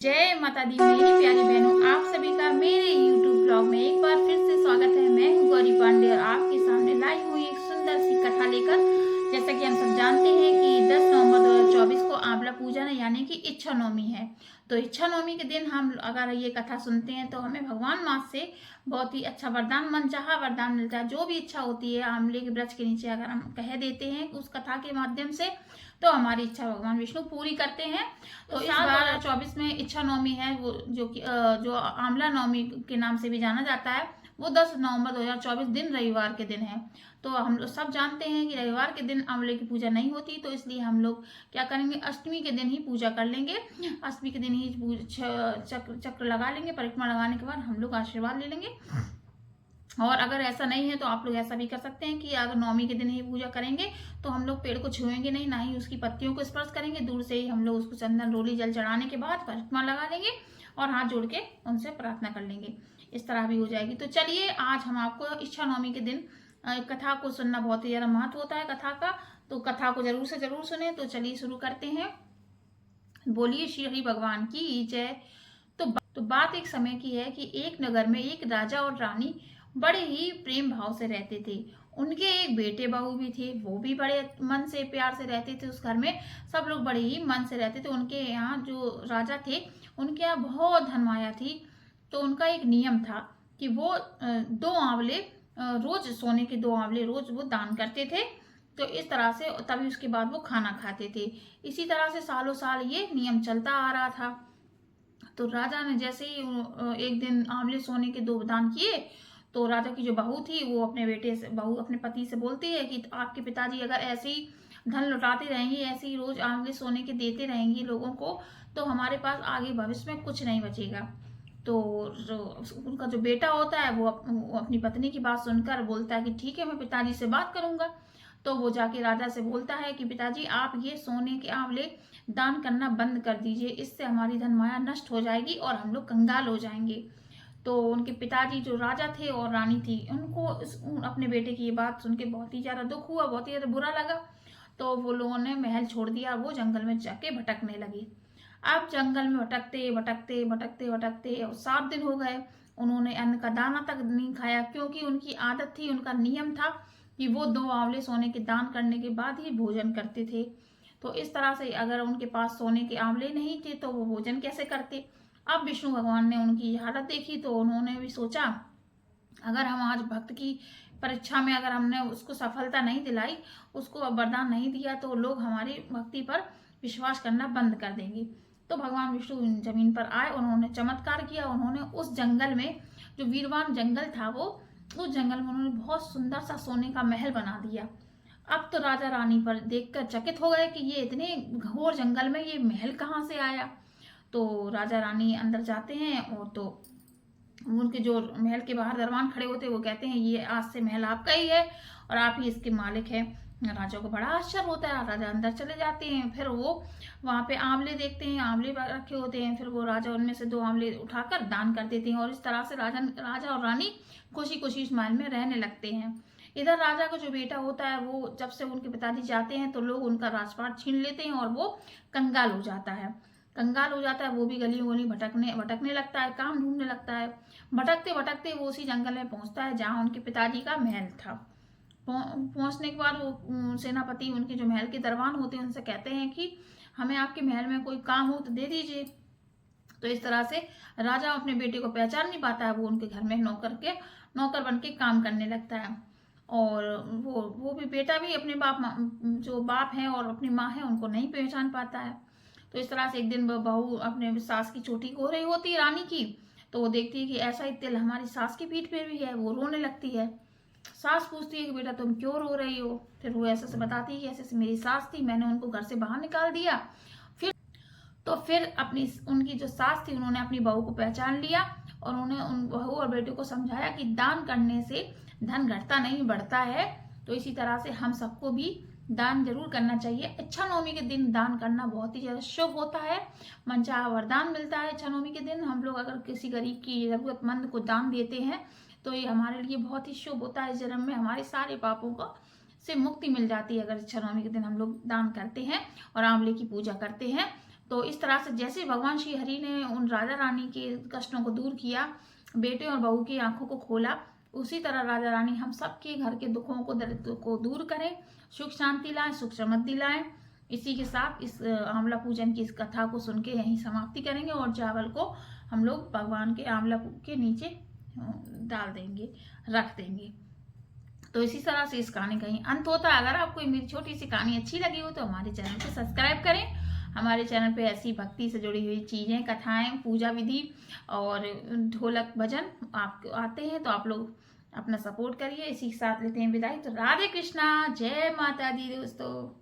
जय माता दी मेरी प्यारी बहनों, आप सभी का मेरे YouTube ब्लॉग में एक बार फिर से स्वागत है। मैं हूँ गौरी पांडे और आपके सामने लाई हुई एक सुंदर सी कथा लेकर। जैसा कि हम सब जानते हैं कि 10 नवंबर 2024 को आंवला पूजन है, यानी कि इच्छा नवमी है। तो इच्छा नवमी के दिन हम अगर ये कथा सुनते हैं तो हमें भगवान माँ से बहुत ही अच्छा वरदान, मनचाहा वरदान मिलता है। जो भी इच्छा होती है आंवले के वृक्ष के नीचे अगर हम कह देते हैं उस कथा के माध्यम से, तो हमारी इच्छा भगवान विष्णु पूरी करते हैं। तो इस बार 2024 में इच्छा नवमी है, वो जो आंवला नवमी के नाम से भी जाना जाता है, वो 10 नवंबर 2024 दिन रविवार के दिन है। तो हम लोग सब जानते हैं कि रविवार के दिन आंवले की पूजा नहीं होती, तो इसलिए हम लोग क्या करेंगे, अष्टमी के दिन ही पूजा कर लेंगे। अष्टमी के दिन ही चक्र लगा लेंगे, परिक्रमा लगाने के बाद हम लोग आशीर्वाद ले लेंगे। और अगर ऐसा नहीं है तो आप लोग ऐसा भी कर सकते हैं कि अगर नवमी के दिन ही पूजा करेंगे तो हम लोग पेड़ को छुएंगे नहीं, ना ही उसकी पत्तियों को स्पर्श करेंगे। दूर से ही हम लोग उसको चंदन रोली जल चढ़ाने के बाद परिक्रमा लगा लेंगे और हाथ जोड़ के उनसे प्रार्थना कर लेंगे। इस तरह भी हो जाएगी। तो चलिए, आज हम आपको इच्छा नवमी के दिन कथा को सुनना बहुत ही ज़्यादा महत्व होता है कथा का, तो कथा को जरूर से जरूर सुने। तो चलिए शुरू करते हैं। बोलिए श्री भगवान की जय। तो बात एक समय की है कि एक नगर में एक राजा और रानी बड़े ही प्रेम भाव से रहते थे। उनके एक बेटे बहू भी थे, वो भी बड़े मन से प्यार से रहते थे। उस घर में सब लोग बड़े ही मन से रहते थे। उनके यहाँ जो राजा थे, उनके यहाँ बहुत धनमाया थी। तो उनका एक नियम था कि वो 2 आंवले रोज, सोने के 2 आंवले रोज वो दान करते थे। तो इस तरह से तभी उसके बाद वो खाना खाते थे। इसी तरह से सालों साल ये नियम चलता आ रहा था। तो राजा ने जैसे ही एक दिन आंवले सोने के 2 दान किए, तो राजा की जो बहू थी वो अपने बेटे से, बहू अपने पति से बोलती है कि आपके पिताजी अगर ऐसे ही धन लुटाते रहेंगे, ऐसे ही रोज आंवले सोने के देते रहेंगी लोगों को, तो हमारे पास आगे भविष्य में कुछ नहीं बचेगा। तो जो उनका जो बेटा होता है वो अपनी पत्नी की बात सुनकर बोलता है कि ठीक है, मैं पिताजी से बात करूंगा। तो वो जाके राजा से बोलता है कि पिताजी, आप ये सोने के आंवले दान करना बंद कर दीजिए, इससे हमारी धन माया नष्ट हो जाएगी और हम लोग कंगाल हो जाएंगे। तो उनके पिताजी जो राजा थे और रानी थी, उनको अपने बेटे की ये बात सुन के बहुत ही ज्यादा दुख हुआ, बहुत ही ज्यादा बुरा लगा। तो वो लोगों ने महल छोड़ दिया, वो जंगल में जाके भटकने लगे। अब जंगल में भटकते भटकते भटकते भटकते 7 दिन हो गए। उन्होंने अन्न का दाना तक नहीं खाया, क्योंकि उनकी आदत थी, उनका नियम था कि वो 2 आंवले सोने के दान करने के बाद ही भोजन करते थे। तो इस तरह से अगर उनके पास सोने के आंवले नहीं थे तो वो भोजन कैसे करते। अब विष्णु भगवान ने उनकी हालत देखी, तो उन्होंने भी सोचा, अगर हम आज भक्त की परीक्षा में अगर हमने उसको सफलता नहीं दिलाई, उसको वरदान नहीं दिया, तो लोग हमारी भक्ति पर विश्वास करना बंद कर देंगे। तो भगवान विष्णु जमीन पर आए, उन्होंने चमत्कार किया। उन्होंने उस जंगल में, जो वीरवान जंगल था, वो उस जंगल में उन्होंने बहुत सुंदर सा सोने का महल बना दिया। अब तो राजा रानी पर देखकर चकित हो गए कि ये इतने घोर जंगल में ये महल कहाँ से आया। तो राजा रानी अंदर जाते हैं और तो उनके जो महल के बाहर दरबान खड़े होते हैं, वो कहते हैं ये आज से महल आपका ही है और आप ही इसके मालिक हैं। राजा को बड़ा आश्चर्य होता है। राजा अंदर चले जाते हैं, फिर वो वहां पे आंवले देखते हैं, आंवले रखे होते हैं। फिर वो राजा उनमें से 2 आंवले उठाकर दान कर देते हैं और इस तरह से राजा और रानी खुशी खुशी इस महल में रहने लगते हैं। इधर राजा का जो बेटा होता है, वो जब से उनके पिताजी जाते हैं तो लोग उनका राजपाट छीन लेते हैं और वो कंगाल हो जाता है। कंगाल हो जाता है, वो भी गली गली भटकने लगता है, काम ढूंढने लगता है। भटकते भटकते वो उसी जंगल में पहुंचता है जहां उनके पिताजी का महल था। पहुंचने के बाद वो सेनापति, उनके जो महल के दरबान होते हैं, उनसे कहते हैं कि हमें आपके महल में कोई काम हो तो दे दीजिए। तो इस तरह से राजा अपने बेटे को पहचान नहीं पाता है, वो उनके घर में नौकर बन के काम करने लगता है। और वो भी बेटा भी अपने जो बाप हैं और अपनी माँ है, उनको नहीं पहचान पाता है। तो इस तरह से एक दिन बहू अपने सास की चोटी हो रही होती है रानी की, तो वो देखती है कि ऐसा ही तिल हमारी सास की पीठ पे भी है। वो रोने लगती है। सास पूछती है कि बेटा तुम क्यों रो रही हो। फिर वो ऐसे से बताती है कि ऐसे से मेरी सास थी, मैंने उनको घर से बाहर निकाल दिया। फिर अपनी उनकी जो सास थी, उन्होंने अपनी बहू को पहचान लिया और उन्होंने उन बहू और बेटे को समझाया कि दान करने से धन घटता नहीं बढ़ता है। तो इसी तरह से हम सबको भी दान जरूर करना चाहिए। इच्छा नवमी के दिन दान करना बहुत ही ज्यादा शुभ होता है, मनचाहा वरदान मिलता है। इच्छा नवमी के दिन हम लोग अगर किसी गरीब की, जरूरतमंद को दान देते हैं तो ये हमारे लिए बहुत ही शुभ होता है। इस जन्म में हमारे सारे पापों को से मुक्ति मिल जाती है अगर इच्छा नवमी के दिन हम लोग दान करते हैं और आंवले की पूजा करते हैं। तो इस तरह से जैसे भगवान श्री हरि ने उन राजा रानी के कष्टों को दूर किया, बेटे और बहू की आंखों को खोला, उसी तरह राजा रानी हम सबके घर के दुखों को, दरिद्र को दूर करें, सुख शांति लाएं, सुख समृद्धि लाएं। इसी के साथ इस आंवला पूजन की इस कथा को सुन के यहीं समाप्ति करेंगे और चावल को हम लोग भगवान के आंवला के नीचे डाल देंगे, रख देंगे। तो इसी तरह से इस कहानी का ही अंत होता है। अगर आपको मेरी छोटी सी कहानी अच्छी लगी हो तो हमारे चैनल को सब्सक्राइब करें। हमारे चैनल पे ऐसी भक्ति से जुड़ी हुई चीज़ें, कथाएं, पूजा विधि और ढोलक भजन आपको आते हैं तो आप लोग अपना सपोर्ट करिए। इसी के साथ लेते हैं विदाई। तो राधे कृष्णा, जय माता दी दोस्तों।